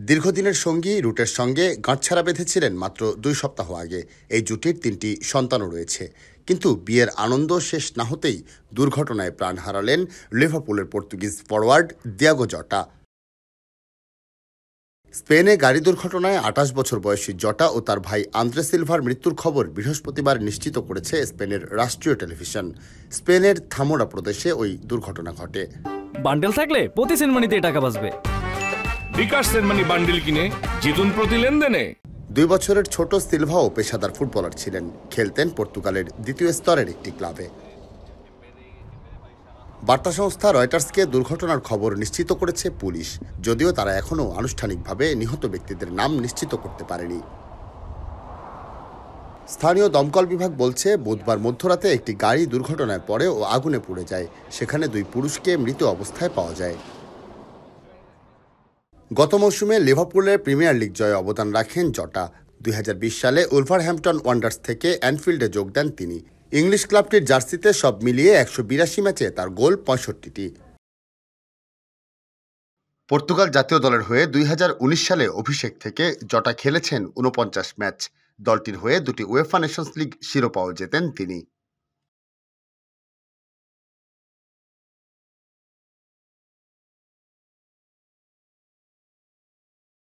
দীর্ঘদিনের সঙ্গী রুটের সঙ্গে গাঁটছড়া বেঁধেছিলেন মাত্র ২ সপ্তাহ আগে। এই জুটির ৩টি সন্তানও রয়েছে। কিন্তু বিয়ের আনন্দ শেষ না হতেই দুর্ঘটনায় প্রাণ হারালেন লিভারপুলের পর্তুগিজ ফরোয়ার্ড দিয়াগো জটা। স্পেনে গাড়ি দুর্ঘটনায় ২৮ বছর বয়সী জটা ও তার ভাই আন্দ্রে সিলভার মৃত্যুর খবর বৃহস্পতিবার নিশ্চিত করেছে স্পেনের রাষ্ট্রীয় টেলিভিশন। স্পেনের থামোরা প্রদেশে ওই দুর্ঘটনা ঘটে। বান্ডেল থাকলে প্রতি সেনমানিতে টাকা বাঁচবে। বিকাশ সেনমানি বান্ডেল কিনে জিতুন প্রতি লেনদেনে। ২ বছরের ছোট সিলভাও পেশাদার ফুটবলার ছিলেন। খেলতেন পর্তুগালের দ্বিতীয় স্তরের একটি ক্লাবে। বার্তা সংস্থা রয়টার্সকে দুর্ঘটনার খবর নিশ্চিত করেছে পুলিশ, যদিও তারা এখনও আনুষ্ঠানিকভাবে নিহত ব্যক্তিদের নাম নিশ্চিত করতে পারেনি। স্থানীয় দমকল বিভাগ বলছে, বুধবার মধ্যরাতে একটি গাড়ি দুর্ঘটনায় পড়ে ও আগুনে পুড়ে যায়। সেখানে ২ পুরুষকে মৃত অবস্থায় পাওয়া যায়। গত মৌসুমে লিভারপুলের প্রিমিয়ার লিগ জয়ে অবদান রাখেন জটা। ২০২০ সালে উলভারহ্যাম্পটন ওয়ান্ডার্স থেকে অ্যানফিল্ডে যোগ দেন তিনি। ইংলিশ ক্লাবটির জার্সিতে সব মিলিয়ে ১৮২ ম্যাচে তার গোল ৬৫টি। পর্তুগাল জাতীয় দলের হয়ে ২০১৯ সালে অভিষেক থেকে জটা খেলেছেন ৪৯ ম্যাচ। দলটির হয়ে ২টি উয়েফা নেশনস লিগ শিরোপাও জেতেন তিনি।